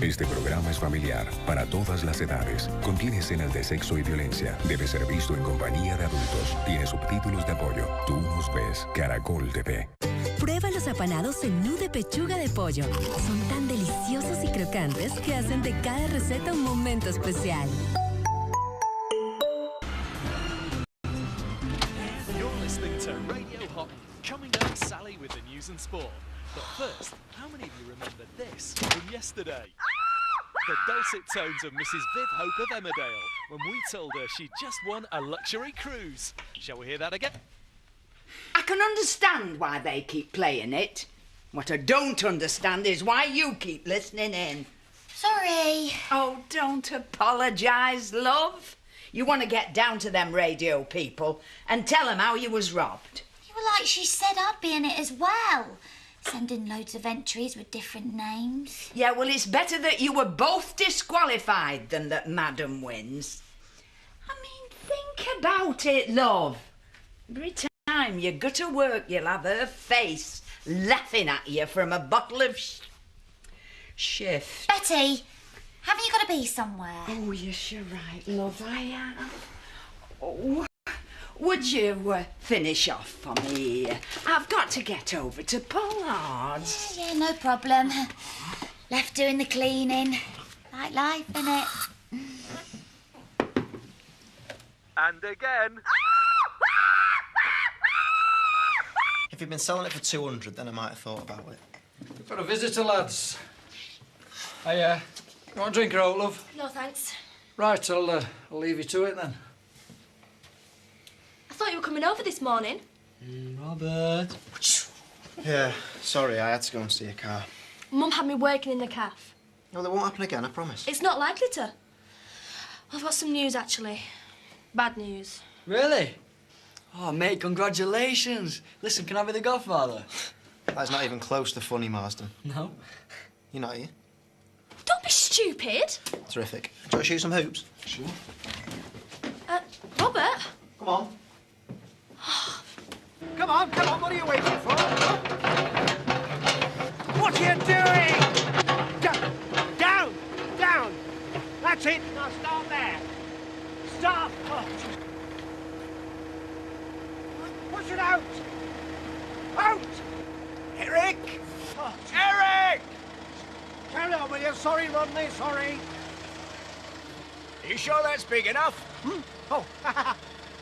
Este programa es familiar para todas las edades. Contiene escenas de sexo y violencia. Debe ser visto en compañía de adultos. Tiene subtítulos de apoyo. Tú nos ves. Caracol TV. Prueba los apanados en nu de pechuga de pollo. Son tan deliciosos y crocantes que hacen de cada receta un momento especial. You're listening to Radio Hot, coming up Sally with the news and sport. But first, how many of you remember this from yesterday? The dulcet tones of Mrs. Viv Hope of Emmerdale when we told her she'd just won a luxury cruise. Shall we hear that again? I can understand why they keep playing it. What I don't understand is why you keep listening in. Sorry. Oh, don't apologise, love. You want to get down to them radio people and tell them how you was robbed. You were like she said I'd be in it as well. Sending loads of entries with different names. Yeah, well, it's better that you were both disqualified than that Madam wins. I mean, think about it, love. Every time you go to work, you'll have her face laughing at you from a bottle of shift. Betty, haven't you got to be somewhere? Oh, yes, you're right, love, I am. Oh, would you finish off for me? I've got to get over to Pollard's. Yeah, no problem. Left doing the cleaning. Like life, innit? And again. If you'd been selling it for 200, then I might have thought about it. We've got a visitor, lads. Hey, you want a drink or out, love? No, thanks. Right, I'll leave you to it then. I thought you were coming over this morning. Robert. Yeah, sorry, I had to go and see a car. Mum had me working in the cafe. No, that won't happen again, I promise. It's not likely to. I've got some news, actually. Bad news. Really? Oh, mate, congratulations. Listen, can I be the godfather? That's not even close to funny, Marsden. No? You're not, are you? Don't be stupid. Terrific. Do you want to shoot some hoops? Sure. Robert? Come on. Come on, what are you waiting for? What are you doing? Down! That's it, now start there. Stop! Push it out! Out! Eric! Eric! Carry on, will you? Sorry, Rodney, sorry. Are you sure that's big enough? Oh,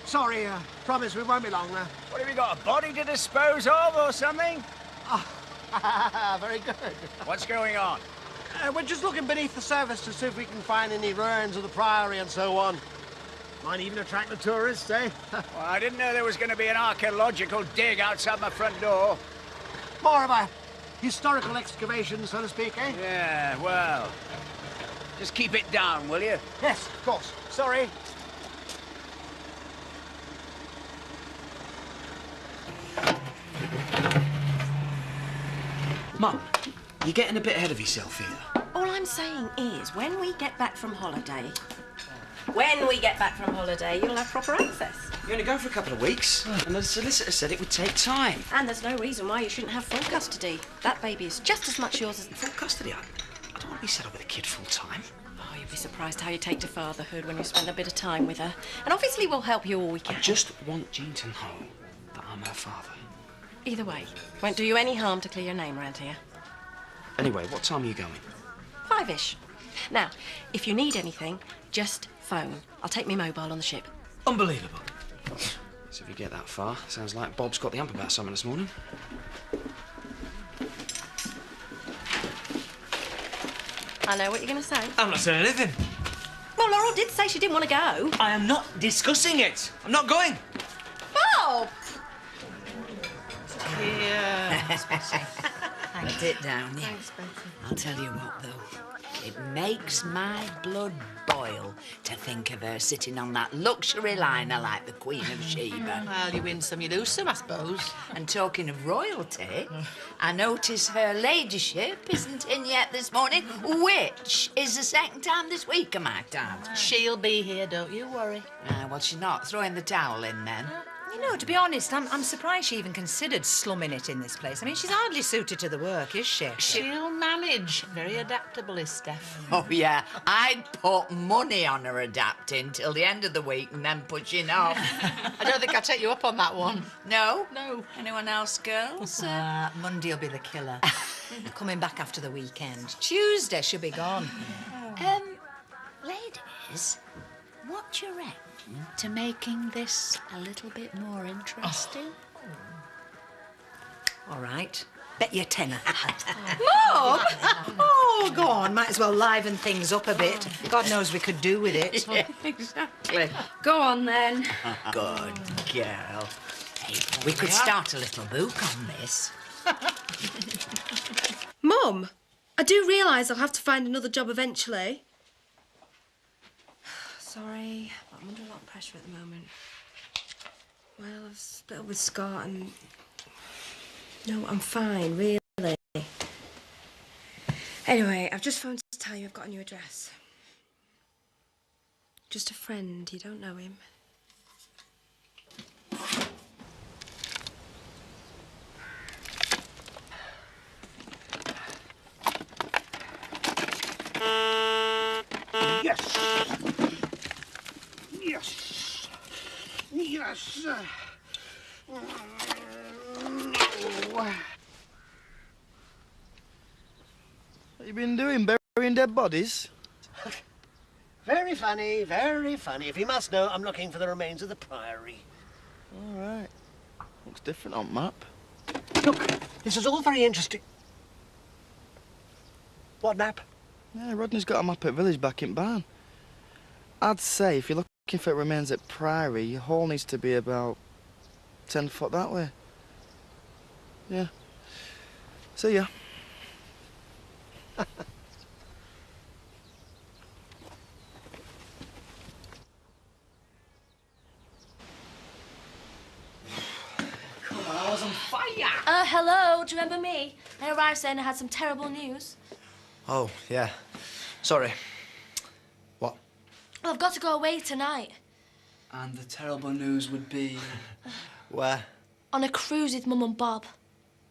sorry, promise we won't be long now. What, have you got a body to dispose of or something? Very good. What's going on? We're just looking beneath the surface to see if we can find any ruins of the Priory and so on. Might even attract the tourists, eh? Well, I didn't know there was going to be an archaeological dig outside my front door. More of a historical excavation, so to speak, eh? Yeah, well, just keep it down, will you? Yes, of course. Sorry. Mum, you're getting a bit ahead of yourself here. All I'm saying is, when we get back from holiday, you'll have proper access. You're only going for a couple of weeks, and the solicitor said it would take time. And there's no reason why you shouldn't have full custody. That baby is just as much yours as... Full custody? I don't want to be set up with a kid full time. Oh, you'll be surprised how you take to fatherhood when you spend a bit of time with her. And obviously we'll help you all we can. I just want Jean to know that I'm her father. Either way, won't do you any harm to clear your name around here. Anyway, what time are you going? 5-ish. Now, if you need anything, just phone. I'll take me mobile on the ship. Unbelievable. So if you get that far, sounds like Bob's got the hump about something this morning. I know what you're going to say. I'm not saying anything. Well, Laurel did say she didn't want to go. I am not discussing it. I'm not going. Bob! Yeah. Put it down, yeah. Thanks, Betty. I'll tell you what, though. It makes my blood boil to think of her sitting on that luxury liner like the Queen of Sheba. Well, you win some, you lose some, I suppose. And talking of royalty, I notice her ladyship isn't in yet this morning, which is the second time this week, I might add. She'll be here, don't you worry. Well, she's not throwing the towel in then. You know, to be honest, I'm surprised she even considered slumming it in this place. I mean, she's hardly suited to the work, is she? She'll manage. Very adaptable is Steph. Oh, yeah. I'd put money on her adapting till the end of the week and then pushing off. I don't think I'll take you up on that one. No? No. Anyone else, girls? Monday will be the killer. Coming back after the weekend. Tuesday she'll be gone. Ladies, what do you reckon to making this a little bit more interesting? All right. Bet you a tenner. Mum! Oh, go on. Might as well liven things up a bit. God knows we could do with it. Yeah, exactly. Go on, then. Good girl. Hey, we could start a little book on this. Mum, I do realise I'll have to find another job eventually. Sorry, but I'm under a lot of pressure at the moment. Well, I've split up with Scott and... No, I'm fine, really. Anyway, I've just phoned to tell you I've got a new address. Just a friend, you don't know him. Yes! Yes! Yes! No. What you been doing, burying dead bodies? Very funny, very funny. If you must know, I'm looking for the remains of the Priory. All right. Looks different on map. Look, this is all very interesting. What map? Yeah, Rodney's got a map at village back in barn. I'd say if you're looking for remains at Priory, your hole needs to be about 10 foot that way. Yeah. See ya. Come on, I was on fire. Hello, do you remember me? I arrived saying I had some terrible news. Oh, yeah. Sorry. What? Well, I've got to go away tonight. And the terrible news would be... Where? On a cruise with Mum and Bob.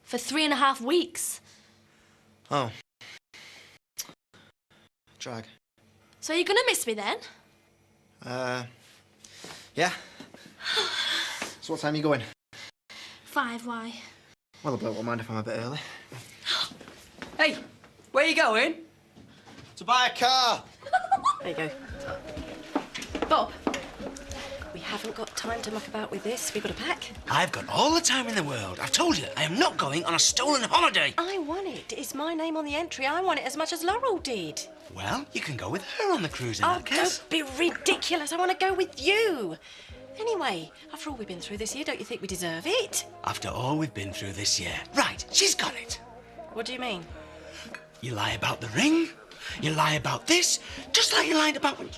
For 3.5 weeks. Oh. Drag. So you're gonna miss me then? Yeah. So what time are you going? 5, why? Well, the bloke won't mind if I'm a bit early. Hey, where are you going? To buy a car. There you go. Bob, we haven't got time to muck about with this. We've got to pack. I've got all the time in the world. I've told you, I am not going on a stolen holiday. I want it. It's my name on the entry. I want it as much as Laurel did. Well, you can go with her on the cruise in Oh, that case. don't be ridiculous. I want to go with you. Anyway, after all we've been through this year, don't you think we deserve it? After all we've been through this year. Right, she's got it. What do you mean? You lie about the ring. You lie about this. Just like you lied about when...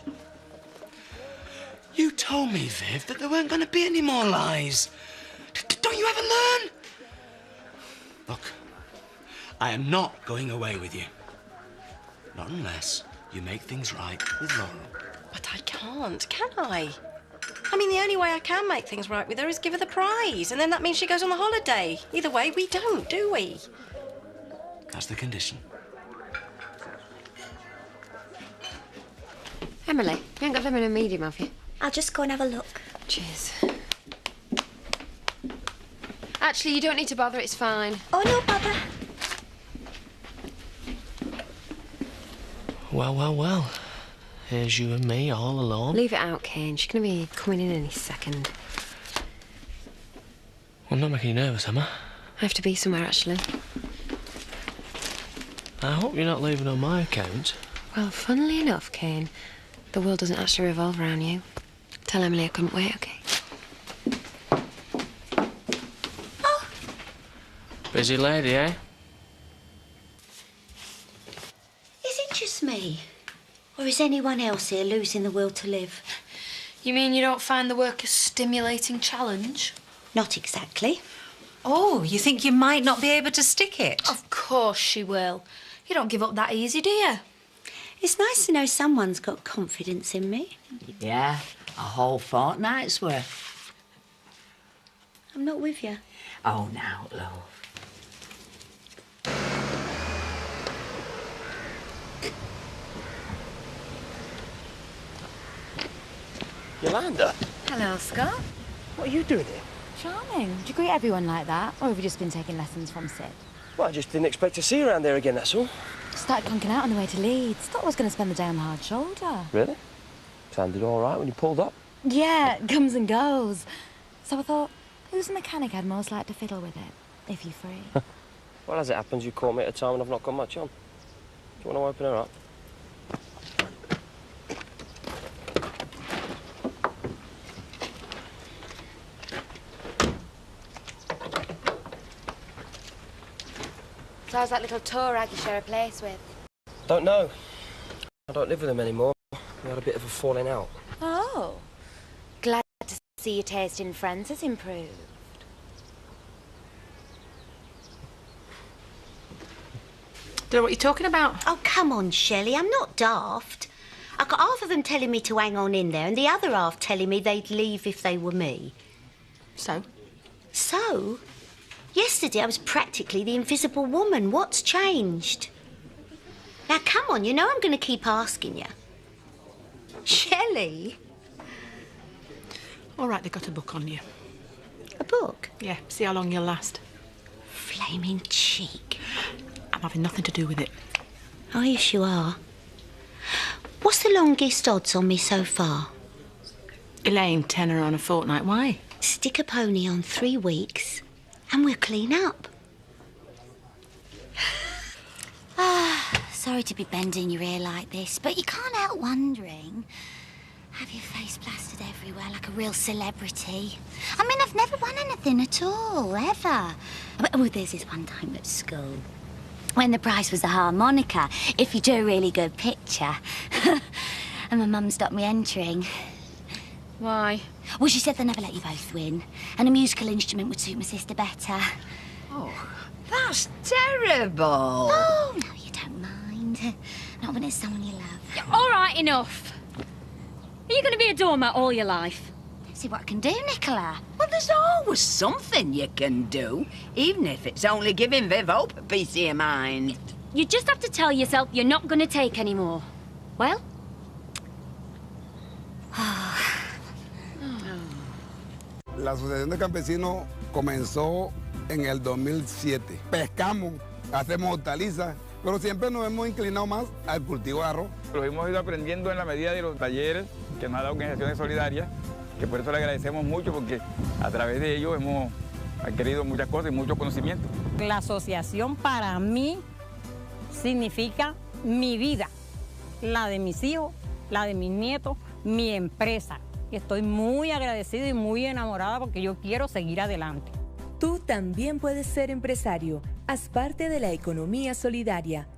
You told me, Viv, that there weren't going to be any more lies. Don't you ever learn? Look, I am not going away with you. Not unless you make things right with Laurel. But I can't, can I? I mean, the only way I can make things right with her is give her the prize, and then that means she goes on the holiday. Either way, we don't, do we? That's the condition. Emily, you ain't got lemon and medium, have you? I'll just go and have a look. Cheers. Actually, you don't need to bother, it's fine. Oh, no bother. Well, well, well. Here's you and me all alone. Leave it out, Kane. She's going to be coming in any second. Well, I'm not making you nervous, am I? I have to be somewhere, actually. I hope you're not leaving on my account. Well, funnily enough, Kane, the world doesn't actually revolve around you. Tell Emily I couldn't wait, OK? Oh. Busy lady, eh? Is it just me? Or is anyone else here losing the will to live? You mean you don't find the work a stimulating challenge? Not exactly. Oh, you think you might not be able to stick it? Of course she will. You don't give up that easy, do you? It's nice to know someone's got confidence in me. Yeah, a whole fortnight's worth. I'm not with you. Oh, now, love. Yolanda? Hello, Scott. What are you doing here? Charming. Do you greet everyone like that? Or have you just been taking lessons from Sid? Well, I just didn't expect to see you around there again, that's all. Started conking out on the way to Leeds. Thought I was going to spend the day on the hard shoulder. Really? Sounded all right when you pulled up. Yeah, it comes and goes. So I thought, who's the mechanic I'd most like to fiddle with it, if you're free? Well, as it happens, you caught me at a time when I've not got much on. Do you want to open her up? So how's that little tour rag you share a place with? Don't know. I don't live with them anymore. We had a bit of a falling out. Oh. Glad to see your taste in friends has improved. Don't know what you're talking about. Oh, come on, Shelley, I'm not daft. I got half of them telling me to hang on in there and the other half telling me they'd leave if they were me. So? So? Yesterday I was practically the invisible woman. What's changed? Now, come on, you know I'm going to keep asking you. Shelley? All right, they got a book on you. A book? Yeah, see how long you'll last. Flaming cheek. I'm having nothing to do with it. Oh, yes, you are. What's the longest odds on me so far? Elaine, tenner on a fortnight. Why? Stick a pony on 3 weeks and we'll clean up. Sorry to be bending your ear like this, but you can't help wondering. Have your face plastered everywhere like a real celebrity. I mean, I've never won anything at all, ever. Oh, there's this one time at school, when the prize was a harmonica, if you do a really good picture. And my mum stopped me entering. Why? Well, she said they'd never let you both win, and a musical instrument would suit my sister better. Oh, that's terrible. Oh, no, you don't mind. Not when it's someone you love. Yeah, all right, enough. Are you going to be a doormat all your life? See what I can do, Nicola. Well, there's always something you can do, even if it's only giving Viv Hope a piece of your mind. You just have to tell yourself you're not going to take any more. Well? La Asociación de Campesinos comenzó en el 2007. Pescamos, hacemos hortalizas, pero siempre nos hemos inclinado más al cultivo de arroz. Lo hemos ido aprendiendo en la medida de los talleres que nos ha dado Organizaciones Solidarias, que por eso le agradecemos mucho, porque a través de ellos hemos adquirido muchas cosas y mucho conocimiento. La asociación para mí significa mi vida, la de mis hijos, la de mis nietos, mi empresa. Y estoy muy agradecida y muy enamorada porque yo quiero seguir adelante. Tú también puedes ser empresario. Haz parte de la economía solidaria.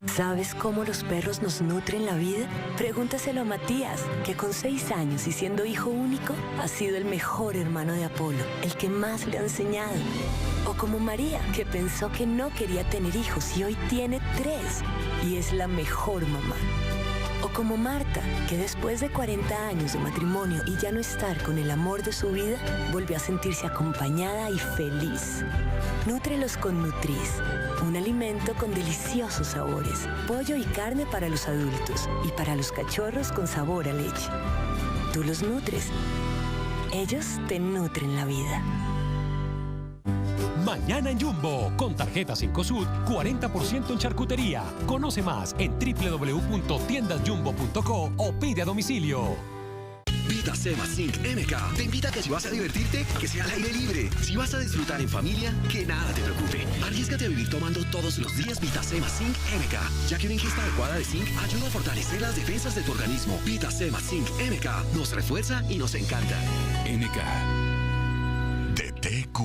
¿Sabes cómo los perros nos nutren la vida? Pregúntaselo a Matías, que con 6 años y siendo hijo único, ha sido el mejor hermano de Apolo, el que más le ha enseñado. O como María, que pensó que no quería tener hijos y hoy tiene 3 y es la mejor mamá. O como Marta, que después de 40 años de matrimonio y ya no estar con el amor de su vida, volvió a sentirse acompañada y feliz. Nútrelos con Nutriz, un alimento con deliciosos sabores, pollo y carne para los adultos y para los cachorros con sabor a leche. Tú los nutres, ellos te nutren la vida. Mañana en Jumbo, con tarjeta 5 Sud, 40% en charcutería. Conoce más en www.tiendasjumbo.co o pide a domicilio. Vitacema Zinc MK te invita a que si vas a divertirte, que sea al aire libre. Si vas a disfrutar en familia, que nada te preocupe. Arriésgate a vivir tomando todos los días Vitacema Zinc MK, ya que una ingesta adecuada de zinc ayuda a fortalecer las defensas de tu organismo. Vitacema Zinc MK nos refuerza y nos encanta. MK de TQ.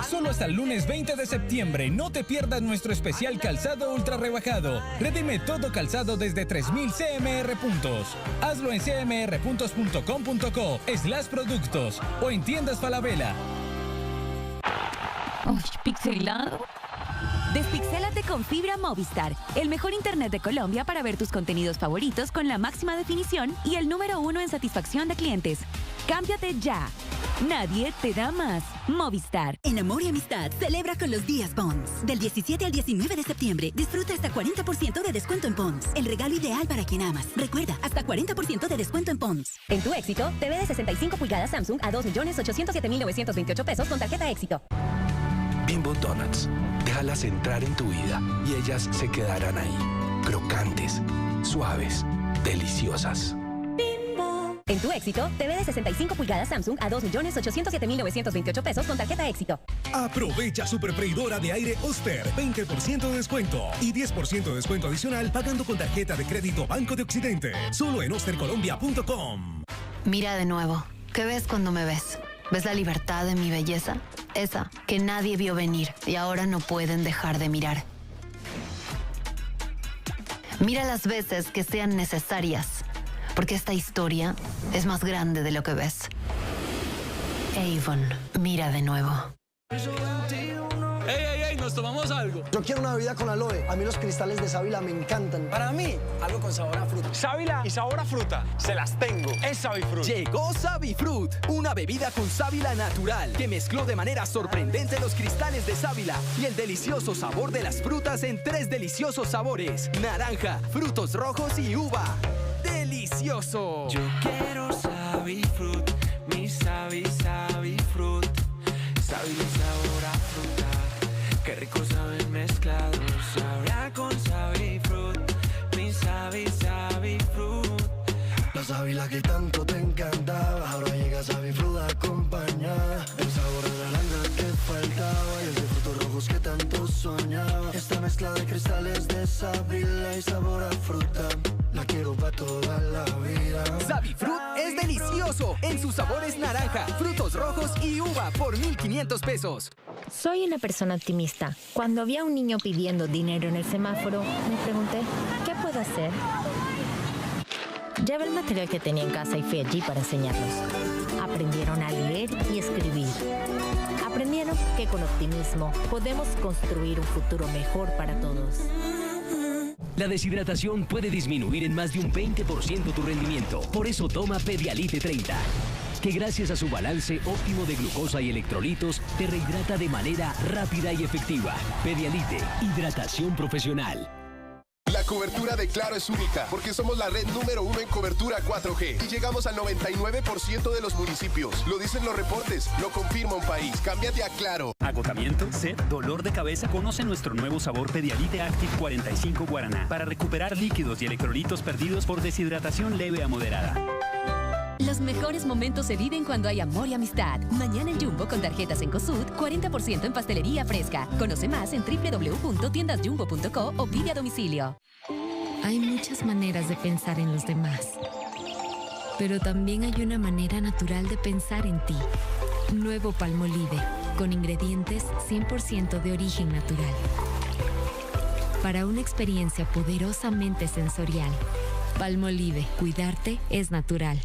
Solo hasta el lunes 20 de septiembre, no te pierdas nuestro especial calzado ultra rebajado. Redime todo calzado desde 3.000 CMR puntos. Hazlo en cmrpuntos.com.co/productos o en tiendas Falabella. Uy, pixelado. Despixela Cámbiate con fibra Movistar, el mejor internet de Colombia para ver tus contenidos favoritos con la máxima definición y el número 1 en satisfacción de clientes. Cámbiate ya. Nadie te da más. Movistar. En Amor y Amistad, celebra con los días Bonds. Del 17 al 19 de septiembre, disfruta hasta 40% de descuento en Bonds. El regalo ideal para quien amas. Recuerda, hasta 40% de descuento en Bonds. En tu Éxito, TV de 65 pulgadas Samsung a 2.807.928 pesos con tarjeta Éxito. Bimbo Donuts. Déjalas entrar en tu vida y ellas se quedarán ahí. Crocantes, suaves, deliciosas. En tu Éxito, TV de 65 pulgadas Samsung a 2.807.928 pesos con tarjeta Éxito. Aprovecha superfreidora de aire Oster, 20% de descuento y 10% de descuento adicional pagando con tarjeta de crédito Banco de Occidente. Solo en ostercolombia.com. Mira de nuevo. ¿Qué ves cuando me ves? ¿Ves la libertad de mi belleza? Esa que nadie vio venir y ahora no pueden dejar de mirar. Mira las veces que sean necesarias, porque esta historia es más grande de lo que ves. Avon, mira de nuevo. ¡Ey, ey, ey! ¿Nos tomamos algo? Yo quiero una bebida con aloe. A mí los cristales de sábila me encantan. Para mí, algo con sabor a fruta. Sábila y sabor a fruta. Se las tengo. Es Savifruit. Llegó Savifruit, una bebida con sábila natural que mezcló de manera sorprendente los cristales de sábila y el delicioso sabor de las frutas en 3 deliciosos sabores: naranja, frutos rojos y uva. ¡Delicioso! Yo quiero Savifruit, mi Savifruit. Savila y sabor a fruta. Qué rico saben mezclados. Sabrá con Savifruit, mi Savifruit. La sábila que tanto te encantaba, ahora llega Savifruit acompañada. El sabor de naranja que faltaba y el de frutos rojos que tanto soñaba. Esta mezcla de cristales de sábila y sabor a fruta, la quiero para toda la vida. Savifruit es delicioso en sus sabores naranja, frutos rojos y uva por 1.500 pesos. Soy una persona optimista. Cuando vi a un niño pidiendo dinero en el semáforo, me pregunté, ¿qué puedo hacer? Llevé el material que tenía en casa y fui allí para enseñarlos. Aprendieron a leer y escribir. Aprendieron que con optimismo podemos construir un futuro mejor para todos. La deshidratación puede disminuir en más de un 20% tu rendimiento. Por eso toma Pedialite 30, que gracias a su balance óptimo de glucosa y electrolitos te rehidrata de manera rápida y efectiva. Pedialite, hidratación profesional. La cobertura de Claro es única porque somos la red número 1 en cobertura 4G y llegamos al 99% de los municipios. Lo dicen los reportes, lo confirma un país. Cámbiate a Claro. Agotamiento, sed, dolor de cabeza. Conoce nuestro nuevo sabor Pedialite Active 45 Guaraná para recuperar líquidos y electrolitos perdidos por deshidratación leve a moderada. Los mejores momentos se viven cuando hay amor y amistad. Mañana en Jumbo con tarjetas en COSUD, 40% en pastelería fresca. Conoce más en www.tiendasjumbo.co o pide a domicilio. Hay muchas maneras de pensar en los demás, pero también hay una manera natural de pensar en ti. Nuevo Palmolive, con ingredientes 100% de origen natural. Para una experiencia poderosamente sensorial, Palmolive, cuidarte es natural.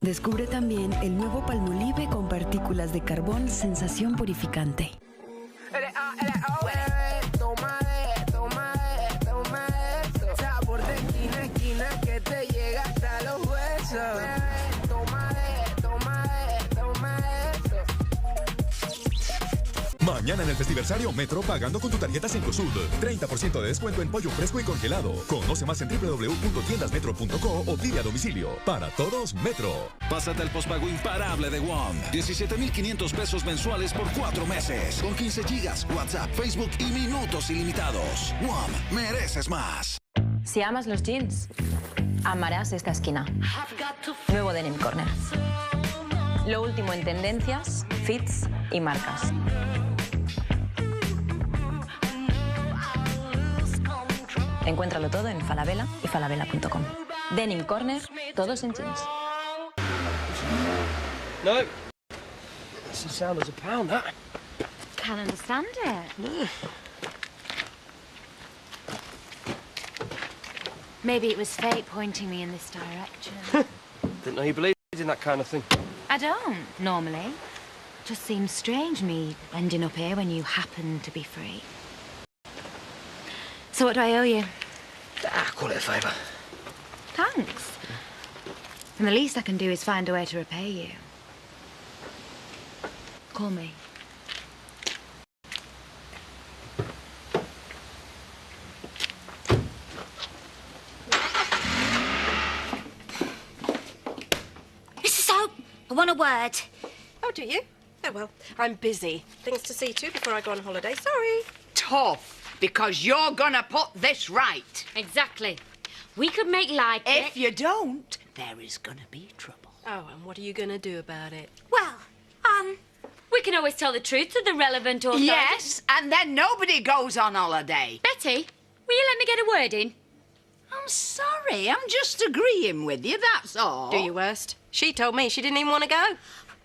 Descubre también el nuevo Palmolive con partículas de carbón sensación purificante. Sabor de esquina a esquina que te llega hasta los huesos. Toma eso. Mañana en el Festiversario Metro pagando con tu tarjeta Cencosud. 30% de descuento en pollo fresco y congelado. Conoce más en www.tiendasmetro.co o pide a domicilio. Para todos, Metro. Pásate al pospago imparable de WOM. 17,500 pesos mensuales por 4 meses. Con 15 gigas, WhatsApp, Facebook y minutos ilimitados. WOM, mereces más. Si amas los jeans, amarás esta esquina. Nuevo Denim Corner. Lo último en tendencias, fits y marcas. Encuéntralo todo en Falabella y falabella.com. Denim Corner, todos en jeans. No. It's the sound as a pound, that. Can't understand it. Maybe it was fate pointing me in this direction. Didn't know you believed in that kind of thing. I don't, normally. Just seems strange me ending up here when you happen to be free. So what do I owe you? Call it a favour. Thanks. And the least I can do is find a way to repay you. Call me. Mrs. Hope, I want a word. Oh, do you? Oh, well, I'm busy. Things to see to before I go on holiday. Sorry. Tough, because you're gonna put this right. Exactly. We could make like it. If you don't, there is gonna be trouble. Oh, and what are you gonna do about it? Well, we can always tell the truth to the relevant authorities. Yes, and then nobody goes on holiday. Betty, will you let me get a word in? I'm sorry, I'm just agreeing with you, that's all. Do your worst. She told me she didn't even want to go.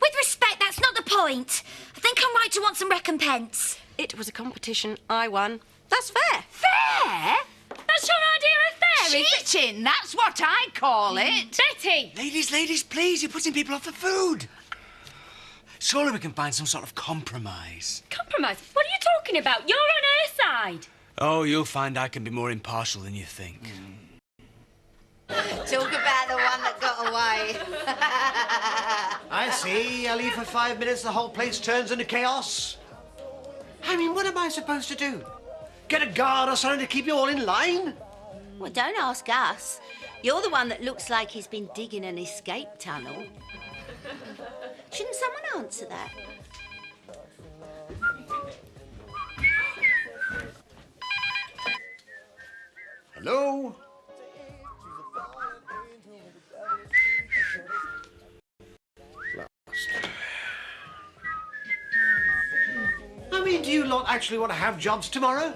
With respect, that's not the point. I think I'm right to want some recompense. It was a competition. I won. That's fair. Fair? That's your idea of fair, is it? Cheating, that's what I call it. Betty! Ladies, please, you're putting people off the food. Surely we can find some sort of compromise. Compromise? What are you talking about? You're on her side. Oh, you'll find I can be more impartial than you think. Talk about the one that got away. I see. I leave for 5 minutes, the whole place turns into chaos. I mean, what am I supposed to do? Get a guard or something to keep you all in line? Well, don't ask us. You're the one that looks like he's been digging an escape tunnel. Shouldn't someone answer that? Hello? I mean, do you lot actually want to have jobs tomorrow?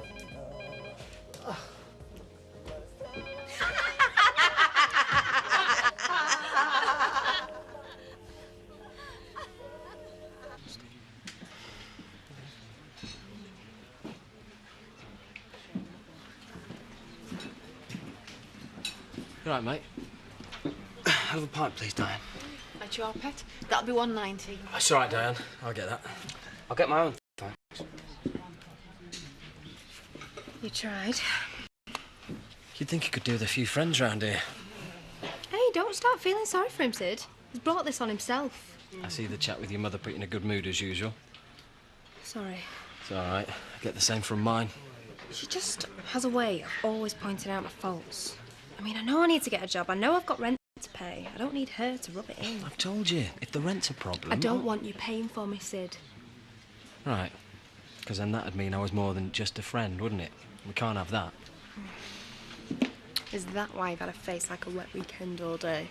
You all right, mate? Have a pint, please, Diane. Right you are, pet. That'll be $1.90. It's all right, Diane. I'll get that. I'll get my own, thanks. You tried. You'd think you could do with a few friends round here. Hey, don't start feeling sorry for him, Sid. He's brought this on himself. I see the chat with your mother put you in a good mood as usual. Sorry. It's all right. I get the same from mine. She just has a way of always pointing out my faults. I mean, I know I need to get a job. I know I've got rent to pay. I don't need her to rub it in. I've told you, if the rent's a problem... I don't want you paying for me, Sid. Right. Because then that'd mean I was more than just a friend, wouldn't it? We can't have that. Is that why you've had a face like a wet weekend all day?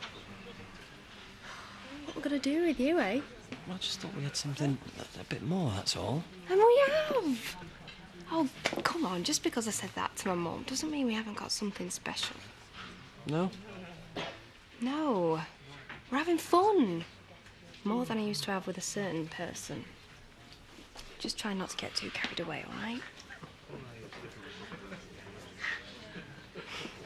What we're gonna do with you, eh? Well, I just thought we had something a bit more, that's all. And we have! Oh, come on. Just because I said that to my mum doesn't mean we haven't got something special. No? No. We're having fun. More than I used to have with a certain person. Just try not to get too carried away, all right?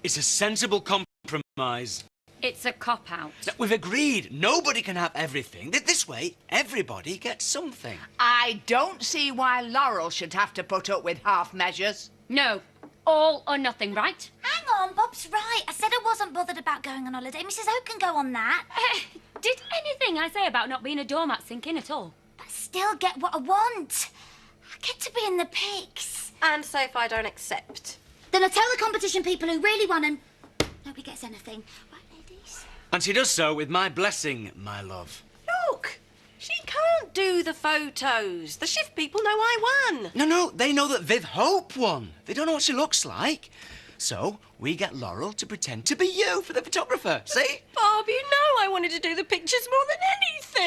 It's a sensible compromise. It's a cop-out. Now, we've agreed nobody can have everything. This way, everybody gets something. I don't see why Laurel should have to put up with half measures. No. All or nothing, right? Hang on, Bob's right. I said I wasn't bothered about going on holiday. Mrs. Hope can go on that. Did anything I say about not being a doormat sink in at all? But I still get what I want. I get to be in the pics. And say if I don't accept. Then I tell the competition people who really won and nobody gets anything. Right, ladies? And she does so with my blessing, my love. Look, she can't do the photos. The shift people know I won. No, they know that Viv Hope won. They don't know what she looks like. So, we get Laurel to pretend to be you for the photographer, see? Bob, you know I wanted to do the pictures more than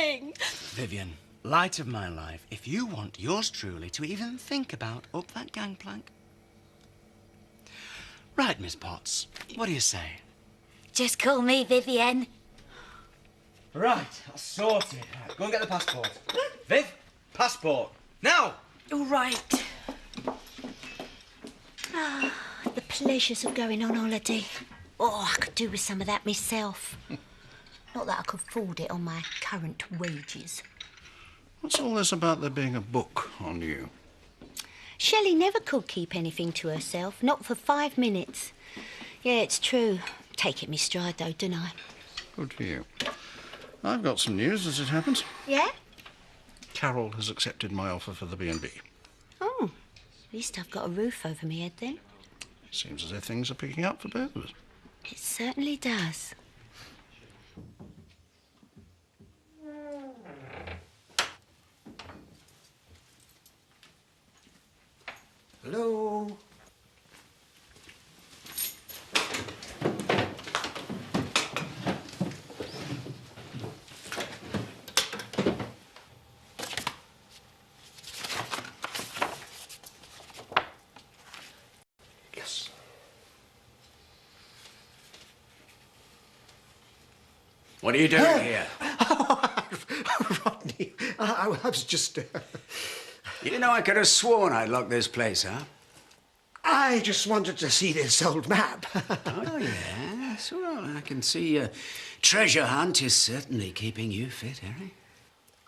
anything. Vivian, light of my life, if you want yours truly to even think about up that gangplank. Right, Miss Potts, what do you say? Just call me Vivian. Right, that's sorted. Right, go and get the passport. Viv, passport. Now! All right. Ah, the pleasures of going on holiday. Oh, I could do with some of that myself. Not that I could afford it on my current wages. What's all this about there being a book on you? Shelley never could keep anything to herself, not for 5 minutes. Yeah, it's true. Take it me stride, though, don't I? Good for you. I've got some news as it happens. Yeah? Carol has accepted my offer for the B&B. Oh, at least I've got a roof over my head, then. Seems as if things are picking up for both of us. It certainly does. Hello? Yes. What are you doing here? Rodney, I was just... You know, I could have sworn I locked this place up. I just wanted to see this old map. Oh, yes. Well, I can see treasure hunt is certainly keeping you fit, Harry.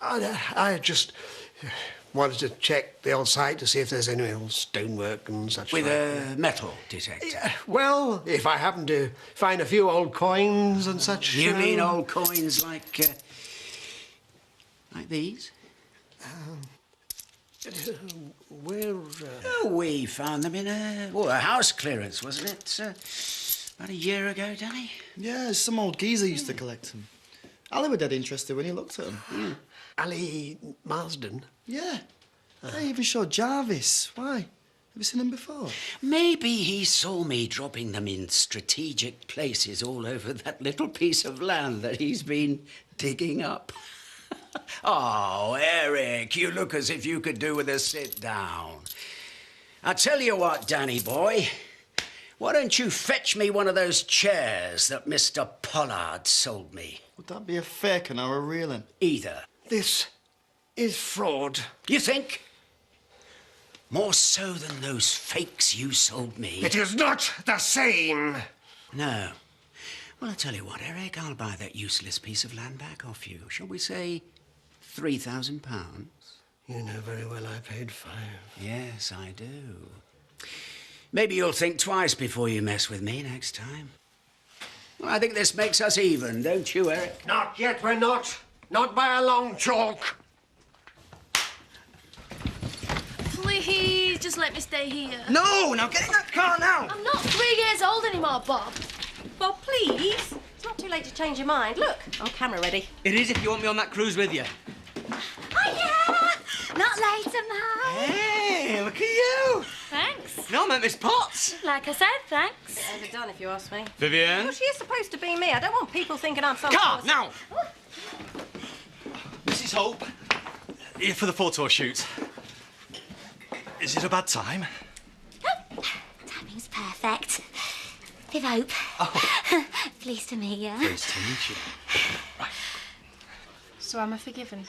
I just wanted to check the old site to see if there's any old stonework and such. With a metal detector? Yeah, well, if I happen to find a few old coins and such... You mean old coins like these? Where... Oh, we found them in a house clearance, wasn't it? About a year ago, Danny? Yeah, some old geezer used to collect them. Ali were dead interested when he looked at them. Ali Marsden? Yeah. They even showed Jarvis. Why? Have you seen him before? Maybe he saw me dropping them in strategic places all over that little piece of land that he's been digging up. Oh, Eric, you look as if you could do with a sit down. I'll tell you what, Danny boy. Why don't you fetch me one of those chairs that Mr. Pollard sold me? Would that be a fake or a real one? Either. This is fraud. You think? More so than those fakes you sold me. It is not the same. No. Well, I'll tell you what, Eric, I'll buy that useless piece of land back off you. Shall we say £3,000? You know very well I paid 5. Yes, I do. Maybe you'll think twice before you mess with me next time. Well, I think this makes us even, don't you, Eric? Not yet, we're not. Not by a long chalk. Please, just let me stay here. No! Now get in that car now! I'm not 3 years old anymore, Bob. Bob, please. It's not too late to change your mind. Look, I'm camera ready. It is if you want me on that cruise with you. Hiya! Not later, Mum. Hey, look at you! Thanks. No, I meant Miss Potts. Like I said, thanks. Overdone, if you ask me. Vivian? Well, she is supposed to be me. I don't want people thinking I'm some... Car, now! Mrs. Hope, here for the photo shoot. Is it a bad time? Timing's perfect. Viv Hope. Oh. Pleased to meet you. Pleased to meet you. Right. So am I forgiven?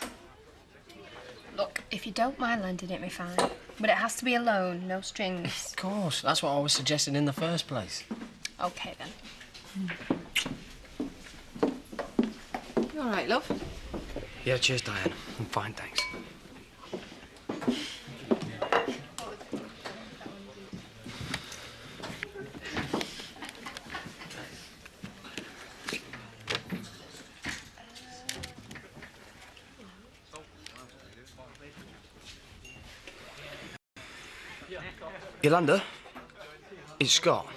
Look, if you don't mind lending it me, fine. But it has to be a loan, no strings. Of course. That's what I was suggesting in the first place. OK, then. You all right, love? Yeah, cheers, Diane. I'm fine, thanks. Yolanda, it's Scott.